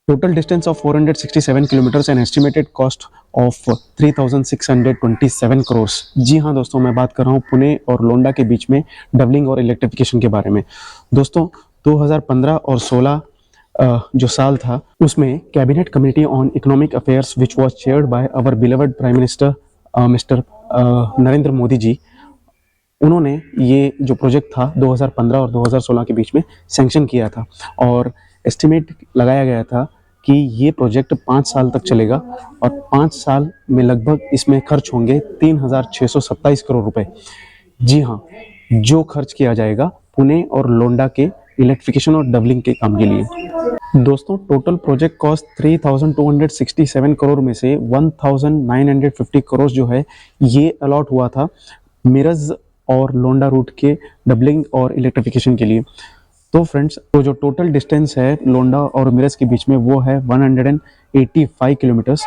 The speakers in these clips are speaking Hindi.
Total distance of 467 kilometers and estimated cost of 3,627 crores। जी हाँ दोस्तों, मैं बात कर रहा हूँ पुणे और लोंडा के बीच में डबलिंग और इलेक्ट्रिफिकेशन के बारे में। दोस्तों 2015 और 16 जो साल था उसमें cabinet committee on economic affairs which was chaired by our beloved prime minister mister Narendra Modi ji, उन्होंने ये जो प्रोजेक्ट था 2015 और 2016 के बीच में सैंक्शन किया था और एस्टिमेट लगाया गया था कि ये प्रोजेक्ट 5 साल तक चलेगा और 5 साल में लगभग इसमें खर्च होंगे 3,627 करोड़ रुपए। जी हाँ, जो खर्च किया जाएगा पुणे और लोंडा के इलेक्ट्रिफिकेशन और डबलिंग के काम के लिए। दोस्तों टोटल प्रोजेक्ट कॉस्ट 3,267 करोड़ में से 1,950 करोड़ जो है ये अलॉट हुआ था मिरज और लोंडा रूट के डबलिंग और इलेक्ट्रिफिकेशन के लिए। तो फ्रेंड्स, तो जो टोटल डिस्टेंस है लोंडा और मिरज के बीच में वो है 185 kilometres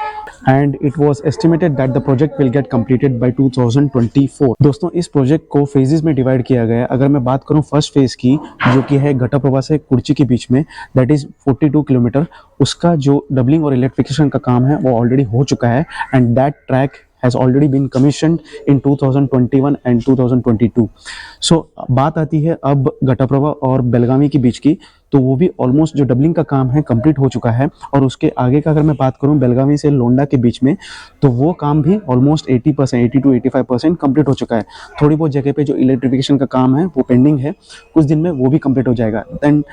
and it was estimated that the project will get completed by 2024। दोस्तों इस प्रोजेक्ट को फेजेस में डिवाइड किया गया है। अगर मैं बात करूं फर्स्ट फेज की, जो कि है घटाप्रभा से कुर्ची के बीच में, दैट इज 42 किलोमीटर, उसका जो डबलिंग और इलेक्ट्रिफिकेशन का काम है वो ऑलरेडी हो चुका है and that track has already been commissioned in 2021 and 2022। So बात आती है अब घटाप्रभा और बेलगावी के बीच की, तो वो भी ऑलमोस्ट जो डबलिंग का काम है कंप्लीट हो चुका है और उसके आगे का अगर मैं बात करूं बेलगावी से लोंडा के बीच में, तो वो काम भी ऑलमोस्ट 80% 80 to 85% कंप्लीट हो चुका है। थोड़ी बहुत जगह पे जो इलेक्ट्रिफिकेशन का काम है वो पेंडिंग है, कुछ दिन में वो भी कंप्लीट हो जाएगा। Then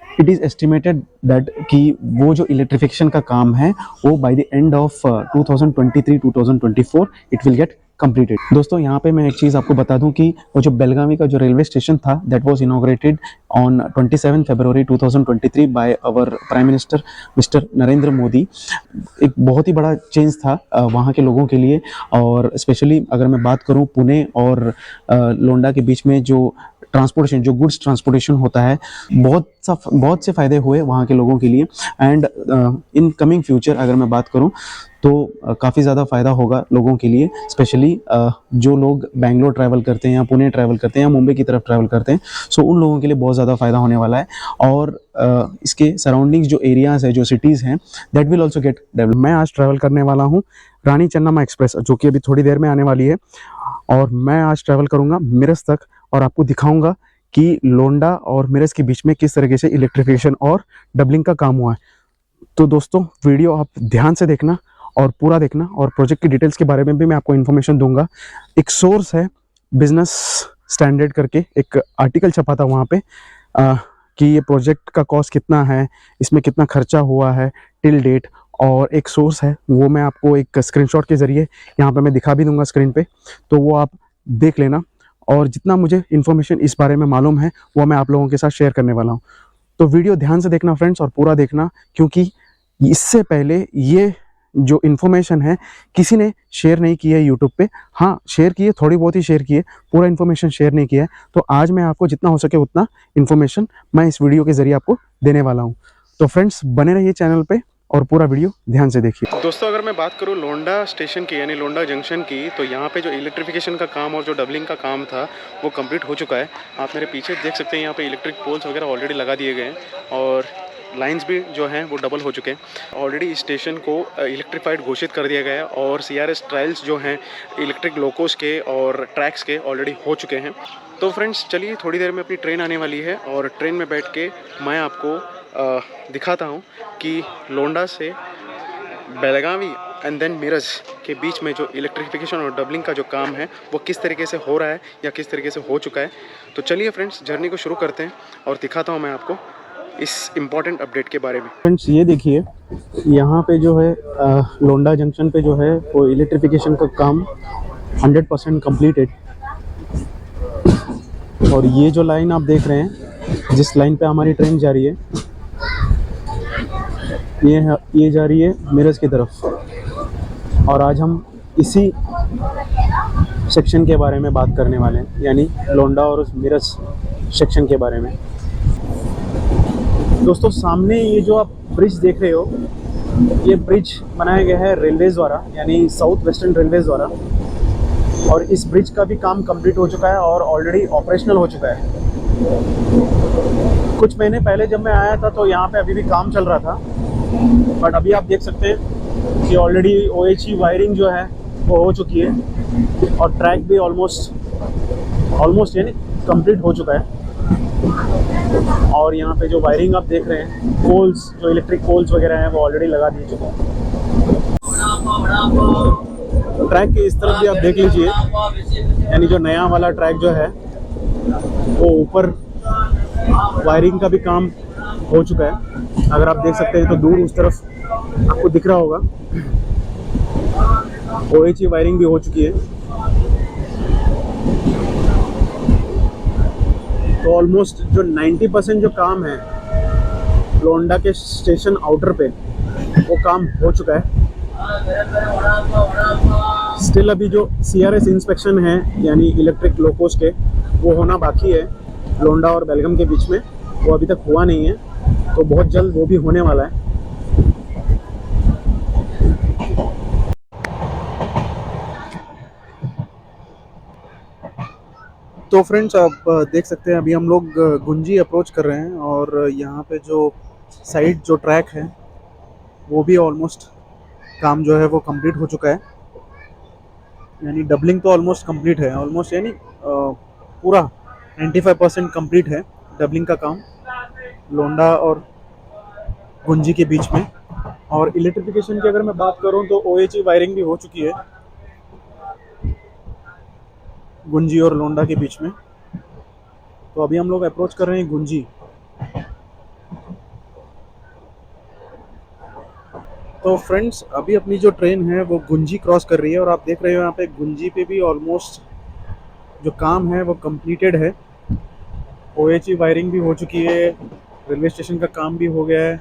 it is estimated that कि वो जो इलेक्ट्रिफिकेशन का काम है वो by the end of 2023-2024 it will get completed. दोस्तों यहाँ पे मैं एक चीज़ आपको बता दूं कि वो जो बेलगावी का जो रेलवे स्टेशन था that was inaugurated on 27 February 2023 by our prime minister mister Narendra Modi. एक बहुत ही बड़ा चेंज था वहाँ के लोगों के लिए, और स्पेशली अगर मैं बात करूँ पुणे और लोंडा के बीच में जो ट्रांसपोर्टेशन, जो गुड्स ट्रांसपोर्टेशन होता है, बहुत से फ़ायदे हुए वहाँ के लोगों के लिए। एंड इन कमिंग फ्यूचर अगर मैं बात करूँ तो काफ़ी ज़्यादा फ़ायदा होगा लोगों के लिए, स्पेशली जो लोग बेंगलोर ट्रैवल करते हैं या पुणे ट्रैवल करते हैं या मुंबई की तरफ ट्रैवल करते हैं, सो उन लोगों के लिए बहुत ज़्यादा फ़ायदा होने वाला है। और इसके सराउंडिंग्स जो एरियाज़ है, जो सिटीज़ हैं, that will also get develop. मैं आज ट्रैवल करने वाला हूँ रानी चन्नाम्मा एक्सप्रेस, जो कि अभी थोड़ी देर में आने वाली है, और मैं आज ट्रैवल करूँगा मिरज तक और आपको दिखाऊंगा कि लोंडा और मिरज के बीच में किस तरीके से इलेक्ट्रिफिकेशन और डबलिंग का काम हुआ है। तो दोस्तों वीडियो आप ध्यान से देखना और पूरा देखना, और प्रोजेक्ट की डिटेल्स के बारे में भी मैं आपको इन्फॉर्मेशन दूंगा। एक सोर्स है बिजनेस स्टैंडर्ड करके, एक आर्टिकल छपा था वहाँ पे कि ये प्रोजेक्ट का कॉस्ट कितना है, इसमें कितना खर्चा हुआ है टिल डेट, और एक सोर्स है वो मैं आपको एक स्क्रीनशॉट के ज़रिए यहाँ पे मैं दिखा भी दूंगा स्क्रीन पे, तो वो आप देख लेना। और जितना मुझे इन्फॉर्मेशन इस बारे में मालूम है वो मैं आप लोगों के साथ शेयर करने वाला हूँ। तो वीडियो ध्यान से देखना फ्रेंड्स और पूरा देखना, क्योंकि इससे पहले ये जो इन्फॉर्मेशन है किसी ने शेयर नहीं की है यूट्यूब पे। हाँ शेयर किए, थोड़ी बहुत ही शेयर किए, पूरा इन्फॉर्मेशन शेयर नहीं किया है। तो आज मैं आपको जितना हो सके उतना इन्फॉर्मेशन मैं इस वीडियो के ज़रिए आपको देने वाला हूँ। तो फ्रेंड्स बने रहिए चैनल पे और पूरा वीडियो ध्यान से देखिए। दोस्तों अगर मैं बात करूँ लोंडा स्टेशन की, यानी लोंडा जंक्शन की, तो यहाँ पे जो इलेक्ट्रिफिकेशन का काम और जो डबलिंग का काम था वो कंप्लीट हो चुका है। आप मेरे पीछे देख सकते हैं, यहाँ पे इलेक्ट्रिक पोल्स वगैरह ऑलरेडी लगा दिए गए हैं और लाइंस भी जो हैं वो डबल हो चुके हैं। ऑलरेडी इस स्टेशन को इलेक्ट्रीफाइड घोषित कर दिया गया है और CRS ट्रायल्स जो हैं इलेक्ट्रिक लोकोस के और ट्रैक्स के ऑलरेडी हो चुके हैं। तो फ्रेंड्स चलिए, थोड़ी देर में अपनी ट्रेन आने वाली है और ट्रेन में बैठ के मैं आपको दिखाता हूँ कि लोंडा से बेलगावी एंड देन मिरज के बीच में जो इलेक्ट्रिफिकेशन और डबलिंग का जो काम है वो किस तरीके से हो रहा है या किस तरीके से हो चुका है। तो चलिए फ्रेंड्स जर्नी को शुरू करते हैं और दिखाता हूँ मैं आपको इस इम्पॉर्टेंट अपडेट के बारे में। फ्रेंड्स ये देखिए, यहाँ पे जो है लोंडा जंक्शन पे जो है वो इलेक्ट्रिफिकेशन का काम 100% कम्प्लीटेड। और ये जो लाइन आप देख रहे हैं, जिस लाइन पे हमारी ट्रेन जा रही है, ये जा रही है मिरज की तरफ। और आज हम इसी सेक्शन के बारे में बात करने वाले हैं, यानी लोंडा और उस मिरज सेक्शन के बारे में। दोस्तों सामने ये जो आप ब्रिज देख रहे हो, ये ब्रिज बनाया गया है रेलवेज द्वारा, यानी साउथ वेस्टर्न रेलवेज द्वारा, और इस ब्रिज का भी काम कंप्लीट हो चुका है और ऑलरेडी ऑपरेशनल हो चुका है। कुछ महीने पहले जब मैं आया था तो यहाँ पे अभी भी काम चल रहा था, बट अभी आप देख सकते हैं कि ऑलरेडी OHE वायरिंग जो है वो हो चुकी है और ट्रैक भी ऑलमोस्ट यानी कंप्लीट हो चुका है। और यहाँ पे जो वायरिंग आप देख रहे हैं, पोल्स जो इलेक्ट्रिक पोल्स वगैरह हैं वो ऑलरेडी लगा दिए चुके हैं। ट्रैक के इस तरफ भी आप देख लीजिए, यानी जो नया वाला ट्रैक जो है वो ऊपर वायरिंग का भी काम हो चुका है। अगर आप देख सकते हैं तो दूर उस तरफ आपको दिख रहा होगा OHE वायरिंग भी हो चुकी है। तो ऑलमोस्ट जो 90% जो काम है लोंडा के स्टेशन आउटर पे वो काम हो चुका है। स्टिल अभी जो CRS इंस्पेक्शन है यानी इलेक्ट्रिक लोकोस के, वो होना बाकी है लोंडा और बेलगाम के बीच में, वो अभी तक हुआ नहीं है, तो बहुत जल्द वो भी होने वाला है। तो फ्रेंड्स आप देख सकते हैं अभी हम लोग गुंजी अप्रोच कर रहे हैं और यहाँ पे जो साइड जो ट्रैक है वो भी ऑलमोस्ट काम जो है वो कंप्लीट हो चुका है। यानी डबलिंग तो ऑलमोस्ट कंप्लीट है, ऑलमोस्ट यानी पूरा 95% कंप्लीट है डबलिंग का काम लोंडा और गुंजी के बीच में। और इलेक्ट्रिफिकेशन की अगर मैं बात करूं तो OHE वायरिंग भी हो चुकी है गुंजी और लोंडा के बीच में। तो अभी हम लोग अप्रोच कर रहे हैं गुंजी। तो फ्रेंड्स अभी अपनी जो ट्रेन है वो गुंजी क्रॉस कर रही है और आप देख रहे हो यहाँ पे गुंजी पे भी ऑलमोस्ट जो काम है वो कंप्लीटेड है। OHE वायरिंग भी हो चुकी है, रेलवे स्टेशन का काम भी हो गया है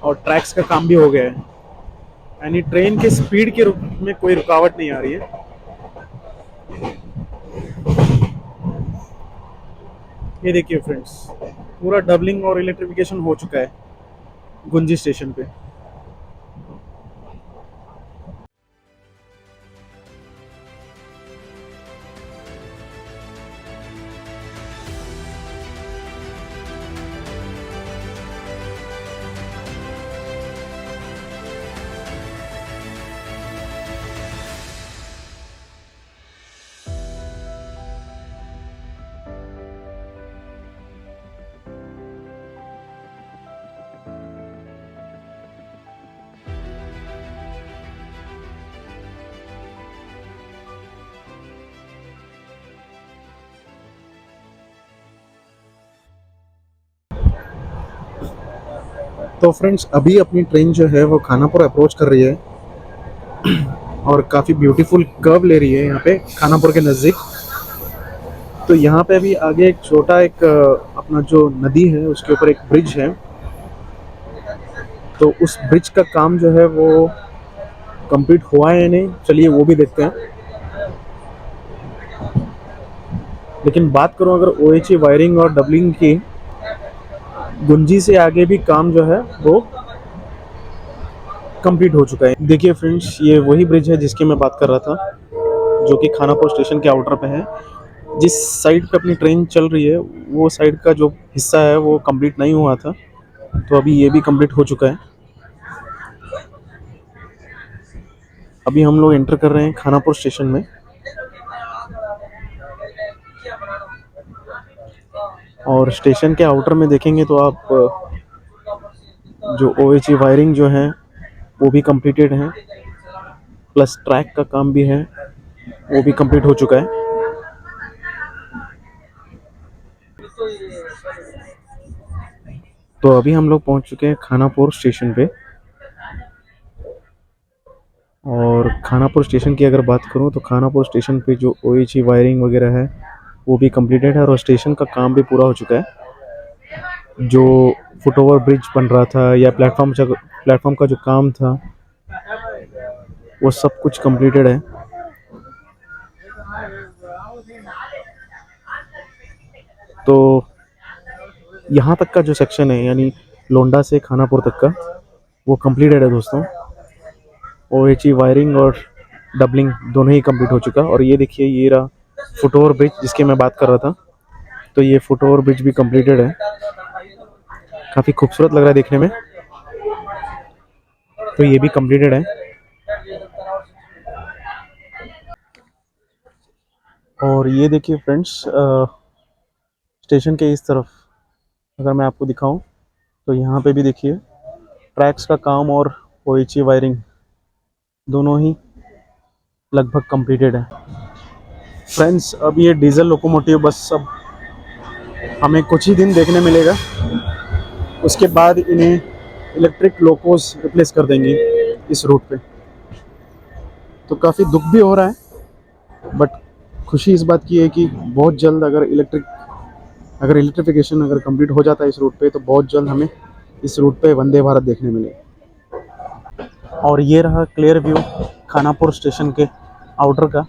और ट्रैक्स का काम भी हो गया है। यानी ट्रेन के स्पीड के में कोई रुकावट नहीं आ रही है। ये देखिए फ्रेंड्स, पूरा डबलिंग और इलेक्ट्रिफिकेशन हो चुका है गुंजी स्टेशन पे। तो फ्रेंड्स अभी अपनी ट्रेन जो है वो खानापुर अप्रोच कर रही है और काफ़ी ब्यूटीफुल कर्व ले रही है यहाँ पे खानापुर के नज़दीक। तो यहाँ पे अभी आगे एक छोटा एक अपना जो नदी है उसके ऊपर एक ब्रिज है, तो उस ब्रिज का काम जो है वो कंप्लीट हुआ है या नहीं, चलिए वो भी देखते हैं। लेकिन बात करूँ अगर OHE वायरिंग और डबलिंग की, गुंजी से आगे भी काम जो है वो कंप्लीट हो चुका है। देखिए फ्रेंड्स ये वही ब्रिज है जिसकी मैं बात कर रहा था, जो कि खानापुर स्टेशन के आउटर पे है। जिस साइड पे अपनी ट्रेन चल रही है वो साइड का जो हिस्सा है वो कंप्लीट नहीं हुआ था, तो अभी ये भी कंप्लीट हो चुका है। अभी हम लोग एंटर कर रहे हैं खानापुर स्टेशन में और स्टेशन के आउटर में देखेंगे तो आप जो OHE वायरिंग जो है वो भी कंप्लीटेड है, प्लस ट्रैक का काम भी है वो भी कंप्लीट हो चुका है। तो अभी हम लोग पहुंच चुके हैं खानापुर स्टेशन पे और खानापुर स्टेशन की अगर बात करूं तो खानापुर स्टेशन पे जो OHE वायरिंग वगैरह है वो भी कंप्लीटेड है और स्टेशन का काम भी पूरा हो चुका है। जो फुट ओवर ब्रिज बन रहा था या प्लेटफॉर्म का जो काम था वो सब कुछ कंप्लीटेड है। तो यहाँ तक का जो सेक्शन है यानी लोंडा से खानापुर तक का वो कंप्लीटेड है दोस्तों। OHE वायरिंग और डबलिंग दोनों ही कंप्लीट हो चुका। और ये देखिए ये रहा फुट ओवर ब्रिज जिसके मैं बात कर रहा था, तो ये फुट ओवर ब्रिज भी कंप्लीटेड है। काफ़ी खूबसूरत लग रहा है देखने में। तो ये भी कंप्लीटेड है। और ये देखिए फ्रेंड्स, स्टेशन के इस तरफ अगर मैं आपको दिखाऊं तो यहाँ पे भी देखिए ट्रैक्स का काम और ओएचई वायरिंग दोनों ही लगभग कंप्लीटेड है। फ्रेंड्स, अब ये डीजल लोकोमोटिव बस अब हमें कुछ ही दिन देखने मिलेगा, उसके बाद इन्हें इलेक्ट्रिक लोकोस रिप्लेस कर देंगे इस रूट पे। तो काफ़ी दुख भी हो रहा है, बट खुशी इस बात की है कि बहुत जल्द अगर इलेक्ट्रिफिकेशन अगर कंप्लीट हो जाता है इस रूट पे, तो बहुत जल्द हमें इस रूट पे वंदे भारत देखने मिलेगा। और ये रहा क्लियर व्यू खानापुर स्टेशन के आउटर का।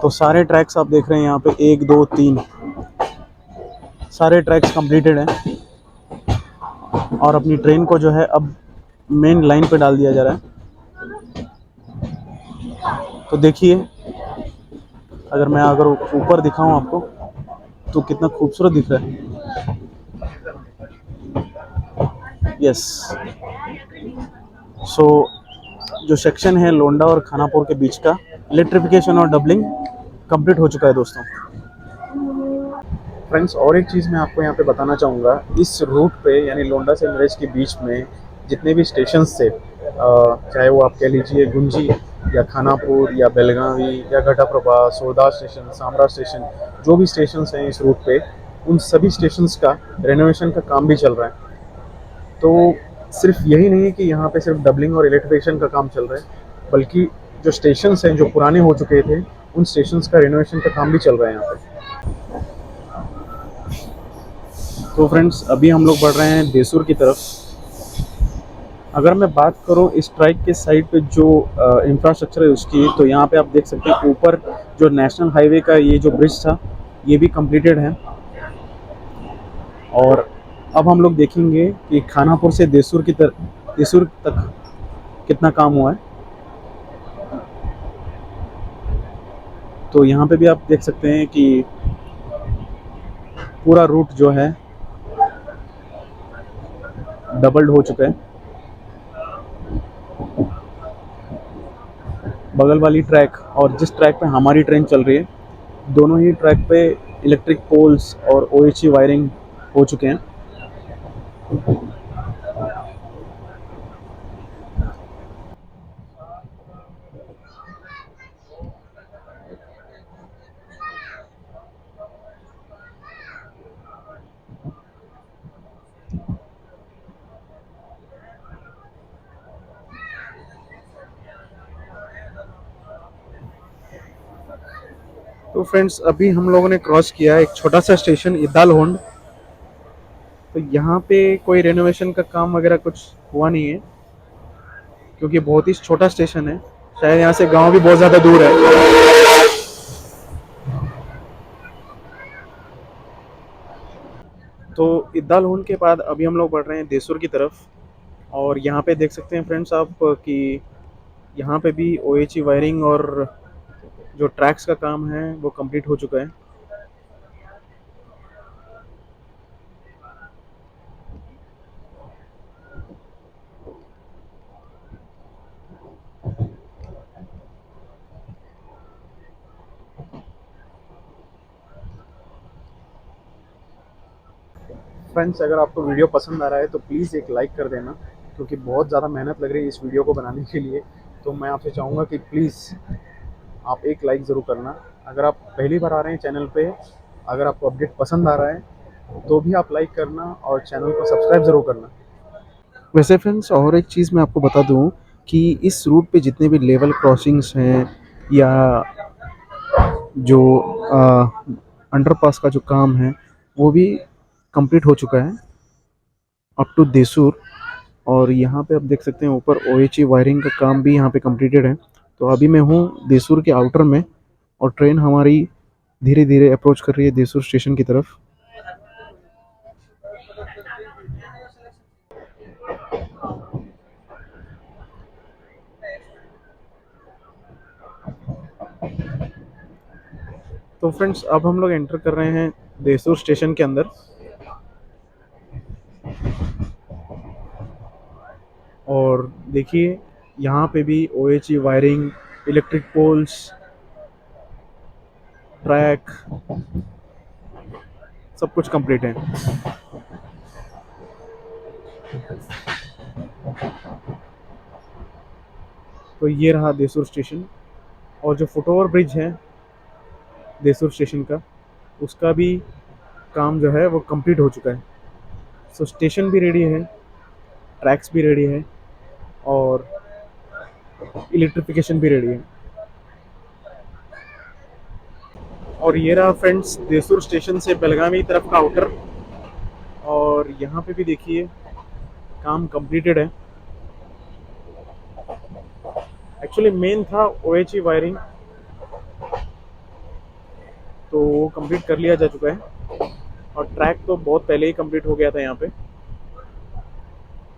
तो सारे ट्रैक्स आप देख रहे हैं यहाँ पे, 1 2 3 सारे ट्रैक्स कंप्लीटेड हैं। और अपनी ट्रेन को जो है अब मेन लाइन पे डाल दिया जा रहा है। तो देखिए, अगर ऊपर दिखाऊं आपको तो कितना खूबसूरत दिख रहा है। यस, सो जो सेक्शन है लोंडा और खानापुर के बीच का इलेक्ट्रिफिकेशन और डबलिंग कंप्लीट हो चुका है दोस्तों। फ्रेंड्स, और एक चीज़ मैं आपको यहाँ पे बताना चाहूँगा, इस रूट पे यानी लोंडा से नरेश के बीच में जितने भी स्टेशंस थे, चाहे वो आप कह लीजिए गुंजी या खानापुर या बेलगावी या घटाप्रभा, सोरदार स्टेशन, सामरा स्टेशन, जो भी स्टेशंस हैं इस रूट पे, उन सभी स्टेशंस का रेनोवेशन का काम भी चल रहा है। तो सिर्फ यही नहीं है कि यहाँ पे सिर्फ डबलिंग और इलेक्ट्रिफिकेशन का काम चल रहा है, बल्कि जो स्टेशंस हैं जो पुराने हो चुके थे, उन स्टेशंस का रेनोवेशन का काम भी चल रहा है यहाँ पे। तो फ्रेंड्स, अभी हम लोग बढ़ रहे हैं देसूर की तरफ। अगर मैं बात करूं इस ट्रैक के साइड पे जो इंफ्रास्ट्रक्चर है उसकी, तो यहाँ पे आप देख सकते हैं ऊपर जो नेशनल हाईवे का ये जो ब्रिज था, ये भी कंप्लीटेड है। और अब हम लोग देखेंगे कि खानापुर से देसूर तक कितना काम हुआ है। तो यहाँ पे भी आप देख सकते हैं कि पूरा रूट जो है डबल्ड हो चुका है। बगल वाली ट्रैक और जिस ट्रैक पे हमारी ट्रेन चल रही है, दोनों ही ट्रैक पे इलेक्ट्रिक पोल्स और ओएचई वायरिंग हो चुके हैं। तो फ्रेंड्स, अभी हम लोगों ने क्रॉस किया एक छोटा सा स्टेशन इदालहोंड। तो यहाँ पे कोई रेनोवेशन का काम वगैरह कुछ हुआ नहीं है, क्योंकि बहुत ही छोटा स्टेशन है। शायद यहाँ से गांव भी बहुत ज़्यादा दूर है। तो इदालहोंड के बाद अभी हम लोग बढ़ रहे हैं देसूर की तरफ। और यहाँ पे देख सकते हैं फ्रेंड्स आप कि यहाँ पे भी ओएचई वायरिंग और जो ट्रैक्स का काम है वो कंप्लीट हो चुका है। फ्रेंड्स, अगर आपको वीडियो पसंद आ रहा है तो प्लीज़ एक लाइक कर देना, क्योंकि बहुत ज़्यादा मेहनत लग रही है इस वीडियो को बनाने के लिए। तो मैं आपसे चाहूँगा कि प्लीज़ आप एक लाइक ज़रूर करना। अगर आप पहली बार आ रहे हैं चैनल पे, अगर आपको अपडेट पसंद आ रहा है तो भी आप लाइक करना और चैनल को सब्सक्राइब ज़रूर करना। वैसे फ्रेंड्स, और एक चीज़ मैं आपको बता दूं कि इस रूट पे जितने भी लेवल क्रॉसिंग्स हैं या जो अंडरपास का जो काम है, वो भी कंप्लीट हो चुका है अप टू देसूर। और यहाँ पे आप देख सकते हैं ऊपर ओएचई वायरिंग का काम भी यहाँ पे कंप्लीटेड है। तो अभी मैं हूँ देसूर के आउटर में, और ट्रेन हमारी धीरे धीरे अप्रोच कर रही है देसूर स्टेशन की तरफ। तो फ्रेंड्स, अब हम लोग एंटर कर रहे हैं देसूर स्टेशन के अंदर। और देखिए यहाँ पे भी OHE wiring, electric poles, track, सब कुछ कंप्लीट है। तो ये रहा देसूर स्टेशन, और जो फुटओवर ब्रिज है देसूर स्टेशन का, उसका भी काम जो है वो कंप्लीट हो चुका है। सो स्टेशन भी रेडी है, ट्रैक्स भी रेडी है, और इलेक्ट्रिफिकेशन भी रेडी है। और ये रहा फ्रेंड्स देसूर स्टेशन से बेलगावी तरफ का आउटर, और यहाँ पे भी देखिए काम कंप्लीटेड है। एक्चुअली मेन था OHE वायरिंग, तो वो कंप्लीट कर लिया जा चुका है, और ट्रैक तो बहुत पहले ही कंप्लीट हो गया था यहाँ पे।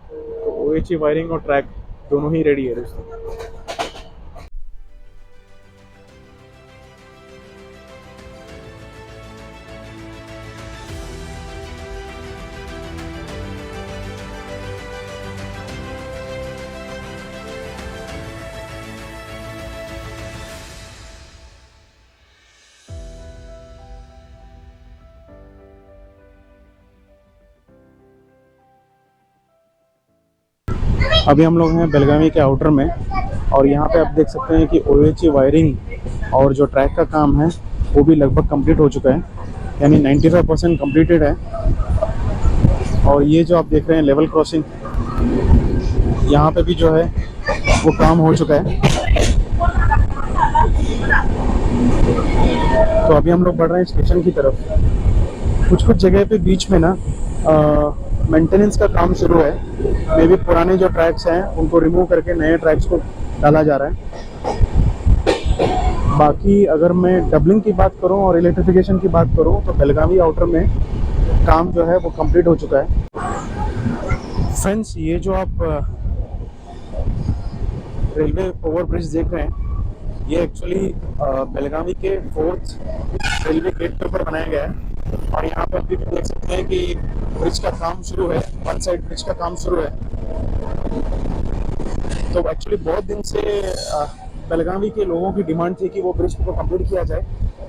तो OHE वायरिंग और ट्रैक दोनों ही रेडी है दोस्तों। अभी हम लोग हैं बेलगावी के आउटर में, और यहाँ पे आप देख सकते हैं कि OHE वायरिंग और जो ट्रैक का काम है वो भी लगभग कंप्लीट हो चुका है, यानी 95% कंप्लीटेड है। और ये जो आप देख रहे हैं लेवल क्रॉसिंग, यहाँ पे भी जो है वो काम हो चुका है। तो अभी हम लोग बढ़ रहे हैं स्टेशन की तरफ। कुछ कुछ जगह पे बीच में ना मेंटेनेंस का काम शुरू है। मे भी पुराने जो ट्रैक्स हैं उनको रिमूव करके नए ट्रैक्स को डाला जा रहा है। बाकी अगर मैं डबलिंग की बात करूं और इलेक्ट्रिफिकेशन की बात करूं तो बेलगावी आउटर में काम जो है वो कंप्लीट हो चुका है। फ्रेंड्स, ये जो आप रेलवे ओवरब्रिज देख रहे हैं, ये एक्चुअली बेलगावी के 4th रेलवे गेट के ऊपर बनाया गया है। और यहाँ पे अभी भी देख सकते हैं कि ब्रिज का काम शुरू है, वन साइड ब्रिज का काम शुरू है। तो एक्चुअली बहुत दिन से बेलगावी के लोगों की डिमांड थी कि वो ब्रिज को कंप्लीट किया जाए।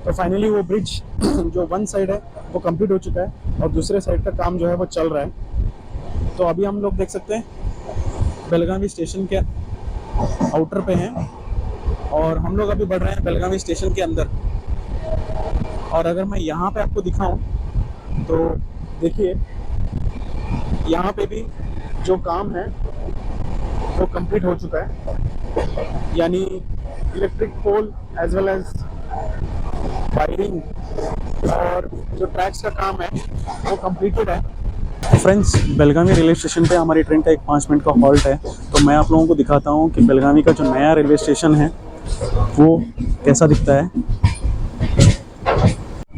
तो फाइनली वो ब्रिज जो वन साइड है वो कंप्लीट हो चुका है, और दूसरे साइड का काम जो है वो चल रहा है। तो अभी हम लोग देख सकते हैं बेलगावी स्टेशन के आउटर पे हैं, और हम लोग अभी बढ़ रहे हैं बेलगावी स्टेशन के अंदर। और अगर मैं यहाँ पे आपको दिखाऊं तो देखिए यहाँ पे भी जो काम है वो कंप्लीट हो चुका है, यानी electric pole as well as wiring और जो ट्रैक्स का काम है वो कंप्लीटेड है। फ्रेंड्स, बेलगावी रेलवे स्टेशन पे हमारी ट्रेन का एक 5 मिनट का हॉल्ट है। तो मैं आप लोगों को दिखाता हूँ कि बेलगावी का जो नया रेलवे स्टेशन है वो कैसा दिखता है।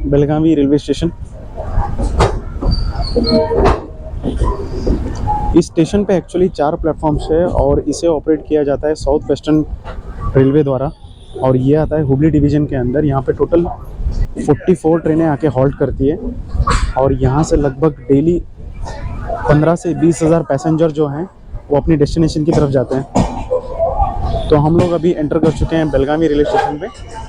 बेलगावी रेलवे स्टेशन, इस स्टेशन पे एक्चुअली 4 प्लेटफॉर्म्स है, और इसे ऑपरेट किया जाता है साउथ वेस्टर्न रेलवे द्वारा। और ये आता है हुबली डिवीज़न के अंदर। यहाँ पे टोटल 44 ट्रेनें आके हॉल्ट करती है, और यहाँ से लगभग डेली 15 से 20 हज़ार पैसेंजर जो हैं वो अपनी डेस्टिनेशन की तरफ जाते हैं। तो हम लोग अभी एंटर कर चुके हैं बेलगावी रेलवे स्टेशन पे।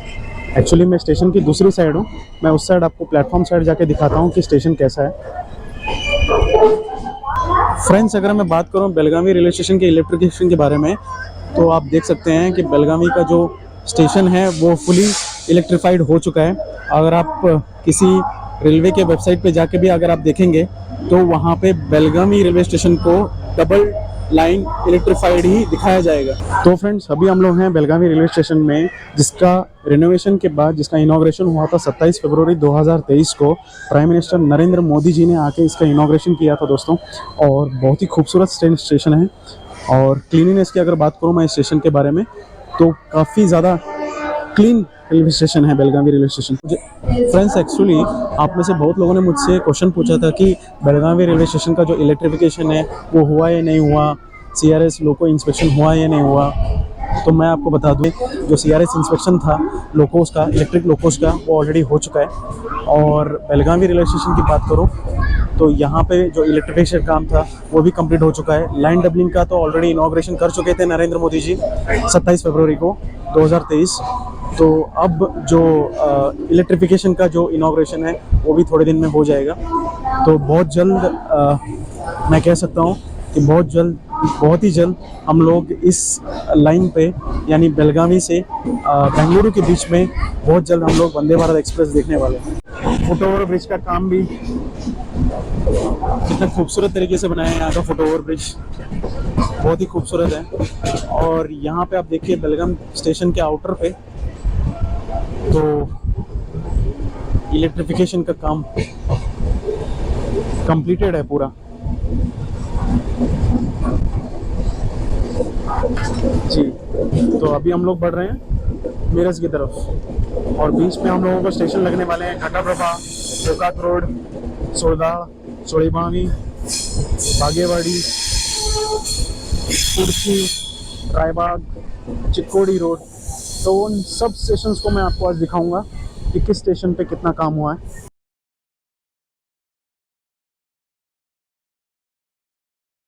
एक्चुअली मैं स्टेशन की दूसरी साइड हूँ, मैं उस साइड आपको प्लेटफॉर्म साइड जाके दिखाता हूँ कि स्टेशन कैसा है। फ्रेंड्स, अगर मैं बात करूँ बेलगावी रेलवे स्टेशन के इलेक्ट्रिफिकेशन के बारे में, तो आप देख सकते हैं कि बेलगावी का जो स्टेशन है वो फुली इलेक्ट्रीफाइड हो चुका है। अगर आप किसी रेलवे के वेबसाइट पे जाके भी अगर आप देखेंगे तो वहाँ पे बेलगावी रेलवे स्टेशन को डबल लाइन इलेक्ट्रीफाइड ही दिखाया जाएगा। तो फ्रेंड्स, अभी हम लोग हैं बेलगावी रेलवे स्टेशन में, जिसका रिनोवेशन के बाद जिसका इनॉग्रेशन हुआ था 27 फरवरी 2023 को। प्राइम मिनिस्टर नरेंद्र मोदी जी ने आके इसका इनॉग्रेशन किया था दोस्तों, और बहुत ही खूबसूरत स्टेशन है। और क्लीनिनेस की अगर बात करूँ मैं इस स्टेशन के बारे में, तो काफ़ी ज़्यादा क्लीन रेलवे स्टेशन है Belagavi railway station. Friends, actually आप में से बहुत लोगों ने मुझसे क्वेश्चन पूछा था कि बेलगावी रेलवे स्टेशन का जो इलेक्ट्रिफिकेशन है वो हुआ या नहीं हुआ, CRS लोको इंस्पेक्शन हुआ या नहीं हुआ। तो मैं आपको बता दूं, जो CRS इंस्पेक्शन था लोकोस का, इलेक्ट्रिक लोकोस का, वो ऑलरेडी हो चुका है। और बेलगावी रेलवे स्टेशन की बात करूं तो यहाँ पे जो इलेक्ट्रिफिकेशन काम था वो भी कंप्लीट हो चुका है। लाइन डबलिंग का तो ऑलरेडी इनॉग्रेशन कर चुके थे नरेंद्र मोदी जी 27 फरवरी को 2023। तो अब जो इलेक्ट्रिफिकेशन का जो इनॉग्रेशन है वो भी थोड़े दिन में हो जाएगा। तो बहुत जल्द मैं कह सकता हूँ कि बहुत ही जल्द हम लोग इस लाइन पे यानी बेलगावी से बेंगलुरु के बीच में बहुत जल्द हम लोग वंदे भारत एक्सप्रेस देखने वाले हैं। फुट ओवर ब्रिज का काम भी कितना खूबसूरत तरीके से बनाया है। यहाँ का फुट ओवर ब्रिज बहुत ही खूबसूरत है। और यहाँ पे आप देखिए बेलगाम स्टेशन के आउटर पे तो इलेक्ट्रिफिकेशन का काम कंप्लीटेड है पूरा जी। तो अभी हम लोग बढ़ रहे हैं मिरज की तरफ और बीच में हम लोगों को स्टेशन लगने वाले हैं घटाप्रभा, गोकाक रोड, सोलदाड़, सोड़ीबांगी, बागेवाड़ी, कुर्सी, रायबाग, चिक्कोड़ी रोड। तो उन सब स्टेशंस को मैं आपको आज दिखाऊंगा कि किस स्टेशन पे कितना काम हुआ है।